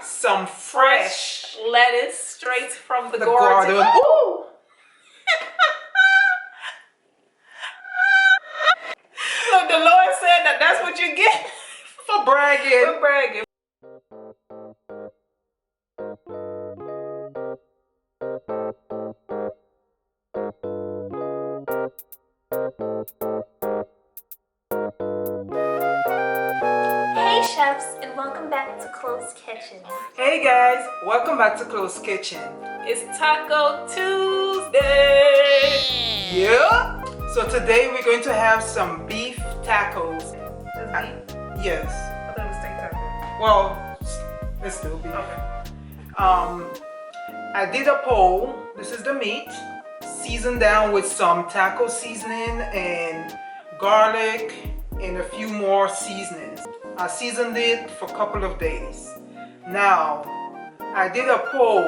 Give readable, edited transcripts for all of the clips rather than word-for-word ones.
some fresh lettuce straight from the garden. garden. Ooh. Look, the Lord said that that's what you get For bragging. for bragging. Hey chefs, and welcome back to Closkitchen. Hey guys, welcome back to Closkitchen. It's Taco Tuesday. Yeah. So today we're going to have some beef tacos. Yes. I thought it was steak taco. Well, it's still beef. Okay. I did a poll. This is the meat, seasoned down with some taco seasoning and garlic and a few more seasonings. I seasoned it for a couple of days. Now, I did a poll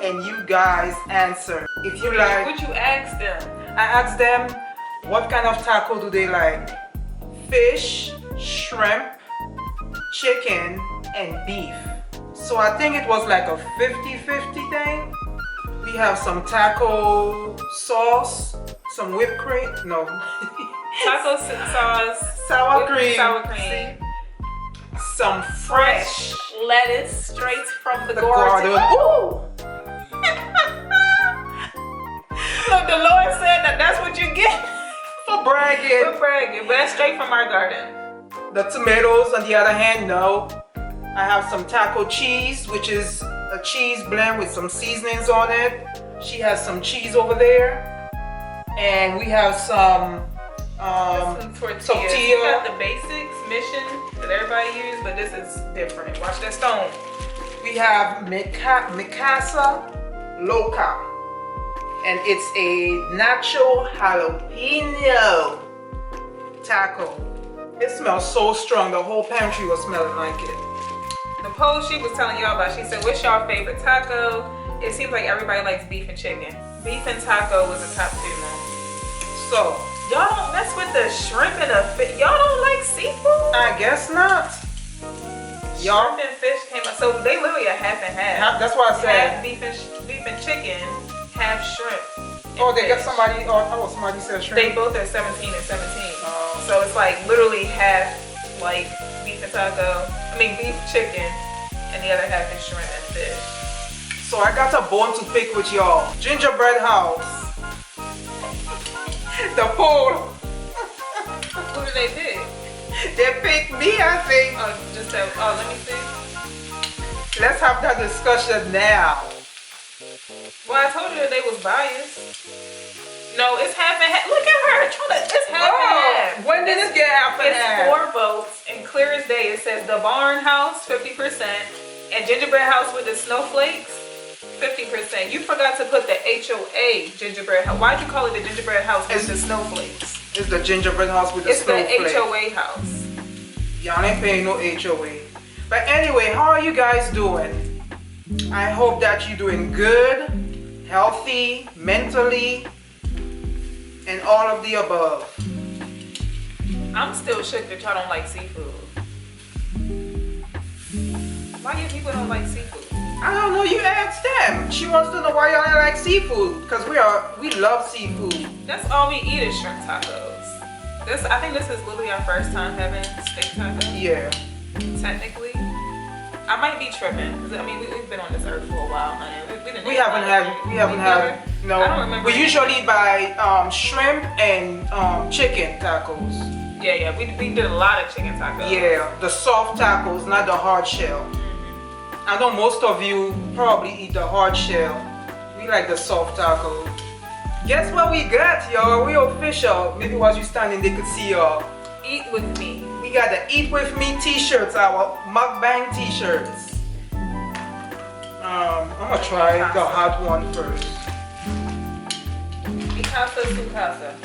and you guys answered. If you like, What you asked them? I asked them what kind of taco do they like? Fish, shrimp, chicken, and beef. So I think it was like a 50-50 thing. We have some taco sauce, some whipped cream, no. Taco sauce, Sour cream. See? Some fresh lettuce straight from the garden. garden. Ooh. Look, the Lord said that that's what you get For bragging. for bragging, but that's straight from our garden. The tomatoes, on the other hand, no. I have some taco cheese, which is a cheese blend with some seasonings on it. She has some cheese over there. And we have some Some tortilla. You got the basics mission that everybody uses, but this is different. Watch that stone. We have Mikasa Loca. And it's a nacho jalapeno taco. It smells so strong. The whole pantry was smelling like it. The poll she was telling y'all about, she said, what's y'all favorite taco? It seems like everybody likes beef and chicken. Beef and taco was the top two. So, Y'all don't mess with the shrimp and the fish. Y'all don't like seafood? I guess not. Y'all, Shrimp and fish came up. So they literally a half and half. that's what I Half said. beef and chicken, half shrimp. Oh, and they got fish. somebody, somebody said shrimp. They both are 17 and 17. Oh. So it's like literally half like beef and beef chicken, and the other half is shrimp and fish. So I got a bone to pick with y'all. Gingerbread house. The poll. Who did they pick? They picked me, I think. Oh, let me see. Let's have that discussion now. Well, I told you that they was biased. No, it's half and half. Look at her. It's half and half. When did it get half and It's half? 4 votes, and clear as day, it says the Barn House 50% and Gingerbread House with the snowflakes 50%. You forgot to put the HOA Gingerbread House. Why'd you call it the Gingerbread House with the snowflakes? It's the gingerbread house with the It's the snowflake. HOA house. Y'all ain't paying no HOA. But anyway, how are you guys doing? I hope that you're doing good, healthy, mentally, and all of the above. I'm still shook that y'all don't like seafood. Why do people don't like seafood? I don't know, you asked them. She wants to know why y'all don't like seafood. Because we love seafood. That's all we eat is shrimp tacos. I think this is literally our first time having steak tacos. Yeah. Technically. I might be tripping. Because we've been on this earth for a while, honey. We haven't had, no. I don't remember. We usually buy shrimp and chicken tacos. Yeah, we did a lot of chicken tacos. Yeah, the soft tacos, not the hard shell. I know most of you probably eat the hard shell. We like the soft taco. Guess what we got, y'all? We official. Maybe while you standing, they could see y'all. Eat with me. We got the Eat With Me t-shirts, our Mukbang t-shirts. I'm gonna try the hot one first. Mi casa, su casa.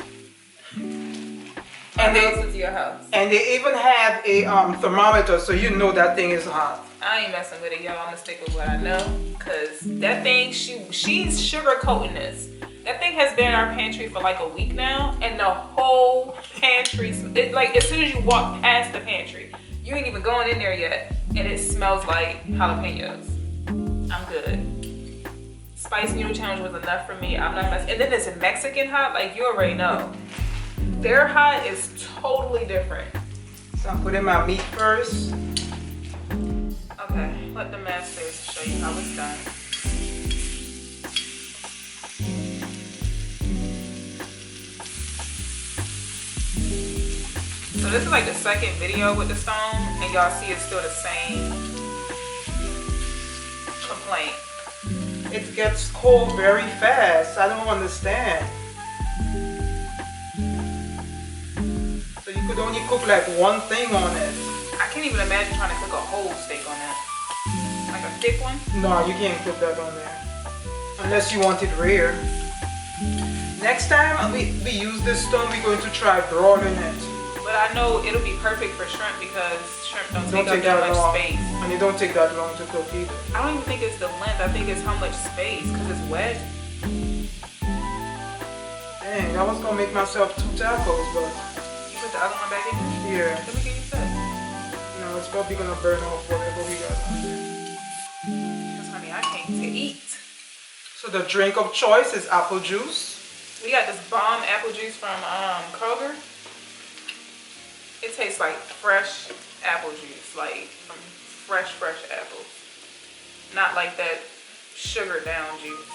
And My house is your house. And they even have a thermometer, so you know that thing is hot. I ain't messing with it, y'all. I'm gonna stick with what I know. Cause that thing, she's sugarcoating this. That thing has been in our pantry for like a week now, and the whole pantry, like as soon as you walk past the pantry, you ain't even going in there yet, and it smells like jalapenos. I'm good. Spice noodle challenge was enough for me. I'm not messing. And then it's Mexican hot, like you already know. Their hot is totally different. So I'm putting my meat first. Okay, let the masters show you how it's done. So this is like the second video with the stone, and y'all see it's still the same complaint. It gets cold very fast. I don't understand. So you could only cook like one thing on it. I can't even imagine trying to cook a whole steak on that. Like a thick one? No, you can't put that on there. Unless you want it rare. Next time we use this stone, we're going to try broiling it. But I know it'll be perfect for shrimp because shrimp don't take up that that much long. space. And it don't take that long to cook either. I don't even think it's the length. I think it's how much space because it's wet. Dang, I was gonna make myself 2 tacos, but You put the other one back in there? yeah, Let me get you that. you know, it's probably gonna burn off whatever we got on there. Because honey, I came to eat. So the drink of choice is apple juice. We got this bomb apple juice from Kroger. It tastes like fresh apple juice, like from fresh apples. Not like that sugar down juice.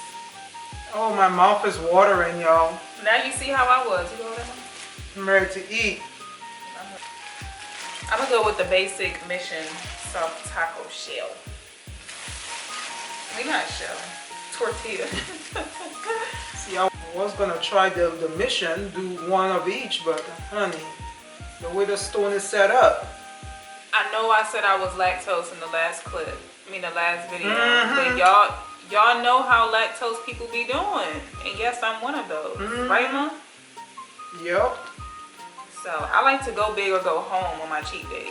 Oh, my mouth is watering, y'all. Now you see how I was. You know what I mean? I'm ready to eat. I'm gonna go with the basic Mission soft taco shell. I mean, not shell, tortilla. See, I was gonna try the Mission, do one of each, but honey, the way the stone is set up. I know I said I was lactose in the last clip. I mean, the last video. But y'all know how lactose people be doing. And yes, I'm one of those. Right, Mom? Yep. So I like to go big or go home on my cheat days.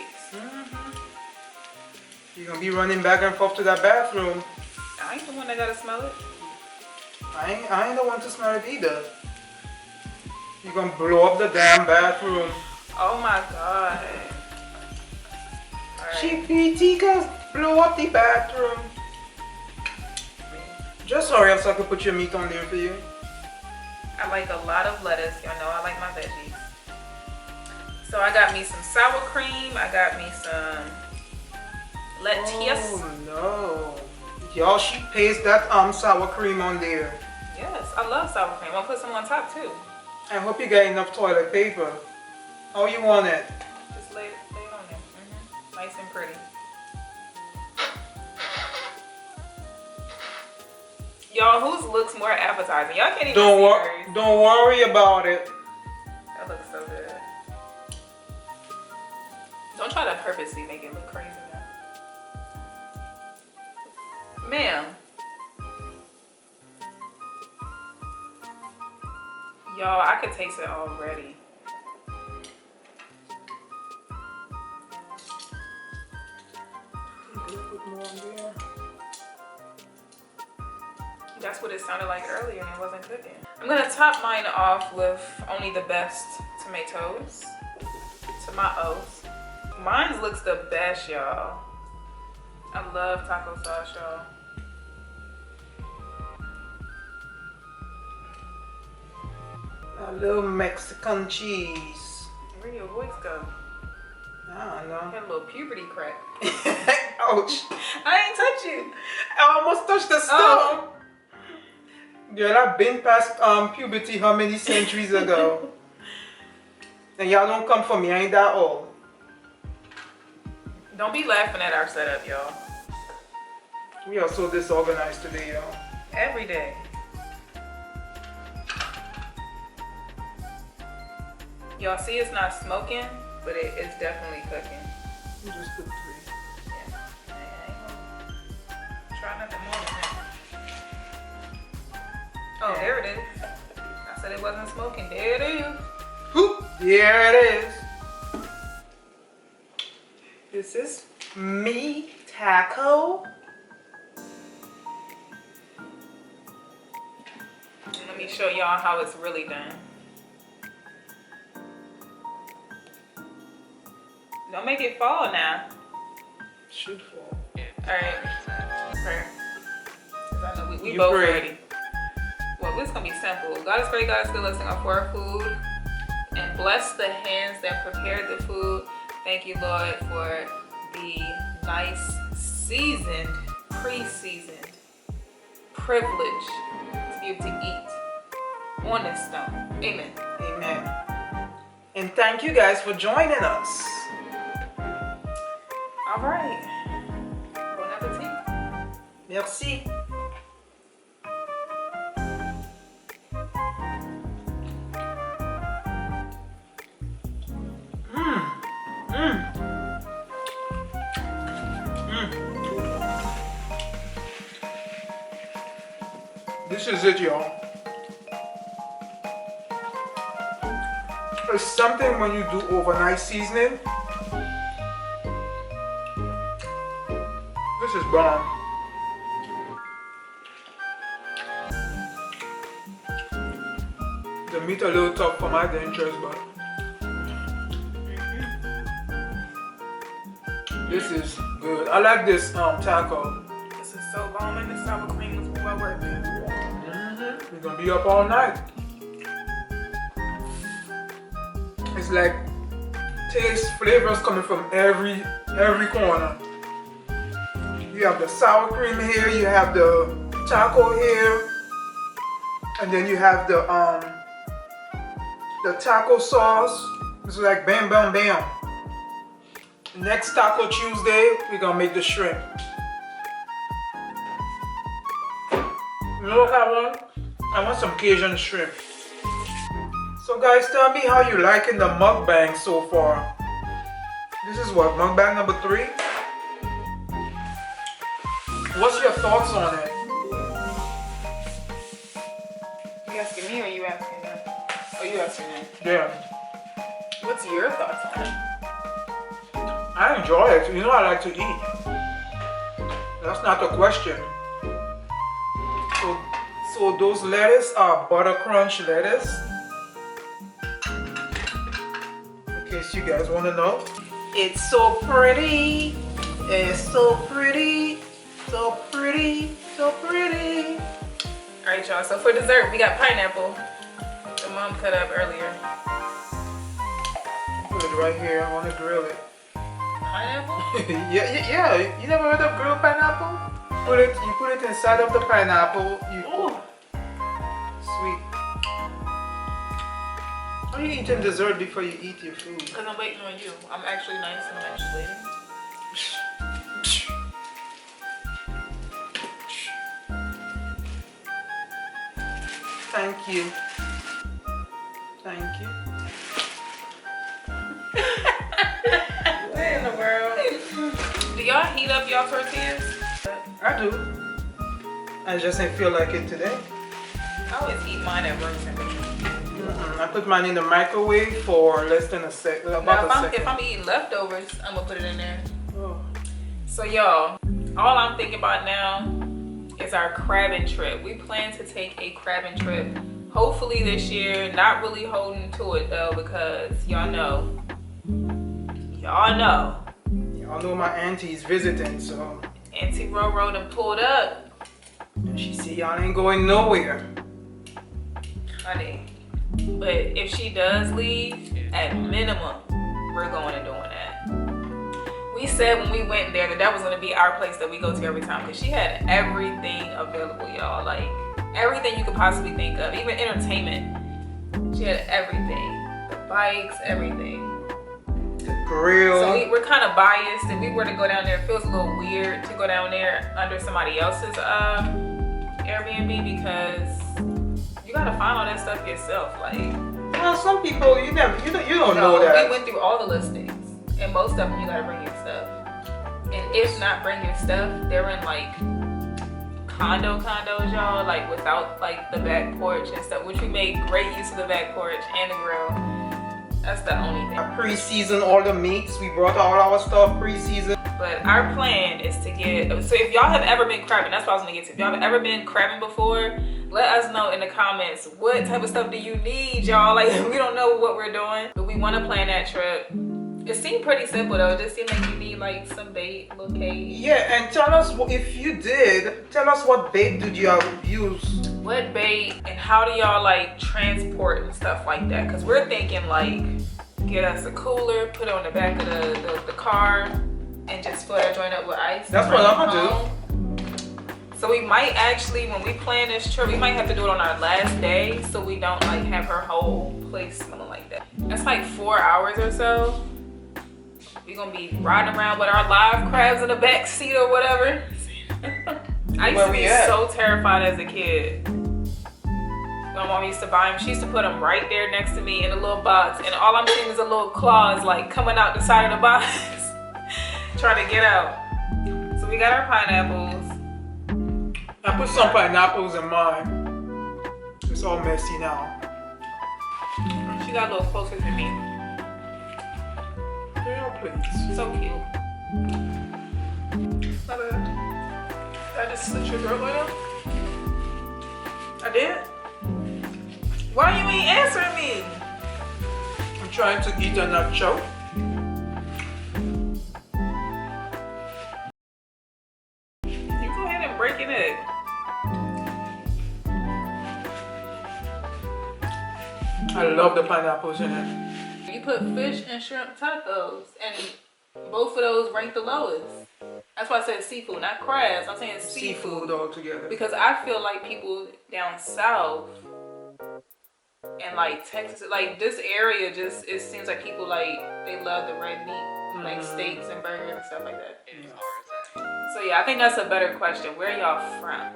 You're gonna be running back and forth to that bathroom. I ain't the one that gotta smell it. I ain't the one to smell it either. You're gonna blow up the damn bathroom. Oh my God. Alright. GPT can blow up the bathroom. Just hurry up so I can put your meat on there for you. I like a lot of lettuce. Y'all know I like my veggies. So I got me some sour cream. I got me some lettuce. Oh no. Y'all, she pastes that sour cream on there. Yes, I love sour cream. I'll put some on top too. I hope you got enough toilet paper. How you want it? Just lay it on there. Nice and pretty. Y'all, whose looks more appetizing? Y'all can't even Don't see don't worry about it. That looks so good. Don't try to purposely make it look crazy now. Ma'am. Y'all, I could taste it already. Put more on there. That's what it sounded like earlier and it wasn't cooking. I'm gonna top mine off with only the best tomatoes. Tomatoes. Mine looks the best, y'all. I love taco sauce, y'all. A little Mexican cheese. Where'd your voice go? I don't know. Had a little puberty crack. Ouch. I ain't touch you. I almost touched the stove. Oh. Girl, I've been past puberty how many centuries ago? And y'all don't come for me, I ain't that old. Don't be laughing at our setup, y'all. We are so disorganized today, y'all. Every day. Y'all see it's not smoking, but it's definitely cooking. Just put 3. Yeah. I ain't gonna try nothing more than that. Oh, there it is. I said it wasn't smoking. There it is. Whoop, there it is. This is me taco. Let me show y'all how it's really done. Don't make it fall now. Should fall. All right. We You both pray. ready. Well, this is gonna be simple. God is great, God is good. Let's sing for our food. And bless the hands that prepared the food. Thank you, Lord, for the nice, seasoned, pre-seasoned privilege to be able to eat on this stone. Amen. Amen. And thank you guys for joining us. All right. Bon appetit. Merci. This is it, y'all. It's something when you do overnight seasoning. This is bomb. The meat a little tough for my dentures, but this is good. I like this taco. This is so bomb, and the sour cream was well worth it. We're gonna be up all night. It's like taste flavors coming from every corner. You have the sour cream here, you have the taco here, and then you have the taco sauce. It's like bam bam bam. Next Taco Tuesday, we're gonna make the shrimp. You know what I want? I want some Cajun shrimp. So guys, tell me how you liking the mukbang so far. This is what, mukbang number 3? What's your thoughts on it? You asking me or you asking them? Oh, you asking them. Yeah, What's your thoughts on it? I enjoy it. You know I like to eat. That's not the question. So those lettuce are butter crunch lettuce. In case you guys want to know. It's so pretty. It's so pretty. So pretty. So pretty. All right, y'all. So for dessert, we got pineapple. The mom cut up earlier. Put it right here on the grill it. Pineapple? yeah. You never heard of grilled pineapple? You put it inside of the pineapple. Ooh. Sweet. Are you eating dessert before you eat your food? Because I'm waiting on you. I'm actually nice and I'm actually waiting. Thank you. Thank you. What in the world? Do y'all heat up y'all tortillas? I do. I just didn't feel like it today. I always eat mine at room temperature. I put mine in the microwave for less than a second. Now, if I'm eating leftovers, I'm gonna put it in there. Oh. So y'all, all I'm thinking about now is our crabbing trip. We plan to take a crabbing trip, hopefully this year. Not really holding to it though, because y'all know Y'all know my auntie's visiting, so. Auntie Roro done pulled up. And she said y'all ain't going nowhere. Honey. But if she does leave, at minimum, we're going and doing that. We said when we went there that was going to be our place that we go to every time, because she had everything available, y'all. Like everything you could possibly think of, even entertainment. She had everything, the bikes, everything. The grill. So we're kind of biased. If we were to go down there, it feels a little weird to go down there under somebody else's Airbnb, because you gotta find all that stuff yourself. Like, well, some people you don't know that. We went through all the listings, and most of them you gotta bring your stuff. And if not bring your stuff, they're in like condos, y'all, like without like the back porch and stuff, which we made great use of the back porch and the grill. That's the only thing. I pre-season all the meats. We brought all our stuff pre-seasoned. But our plan is to get, so if y'all have ever been crabbing, that's what I was gonna get to. If y'all have ever been crabbing before, let us know in the comments, what type of stuff do you need, y'all? Like, we don't know what we're doing, but we wanna plan that trip. It seemed pretty simple though. It just seemed like you need like some bait, little cage. Yeah, and tell us if you did. Tell us what bait did you use? What bait and how do y'all like transport and stuff like that? Cause we're thinking like get us a cooler, put it on the back of the car, and just fill that joint up with ice. That's what I'm gonna do. So we might actually, when we plan this trip, we might have to do it on our last day so we don't like have her whole place smelling like that. That's like 4 hours or so. We're gonna be riding around with our live crabs in the back seat or whatever. I used to be so terrified as a kid. My mom used to buy them. She used to put them right there next to me in a little box, and all I'm seeing is a little claws like coming out the side of the box, trying to get out. So we got our pineapples. I put some pineapples in mine. It's all messy now. She got a little closer to me. Yeah, please. So cute. My bad. Did I just slit your throat right now? I did? Why you ain't answering me? I'm trying to eat a nacho. You go ahead and break an egg. I love the pineapples in it. You put fish and shrimp tacos, and both of those rank the lowest. That's why I said seafood, not crabs. I'm saying seafood altogether. because I feel like people down south and like Texas, like this area, just it seems like people like they love the red meat, like steaks and burgers and stuff like that. So yeah, I think that's a better question. Where y'all from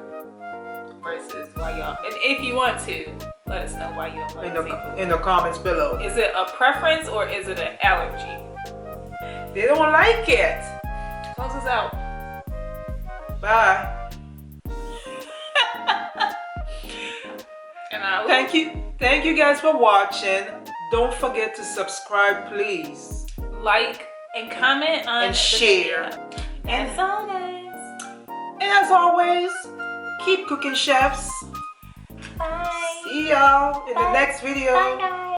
versus why y'all? And if you want to, let us know why you don't like seafood. In the comments below. Is it a preference or is it an allergy? They don't like it. Close us out. Bye. And Thank you guys for watching. Don't forget to subscribe, please. like and comment on And share. And And as always, keep cooking, chefs. bye. See y'all in the next video. Bye, guys.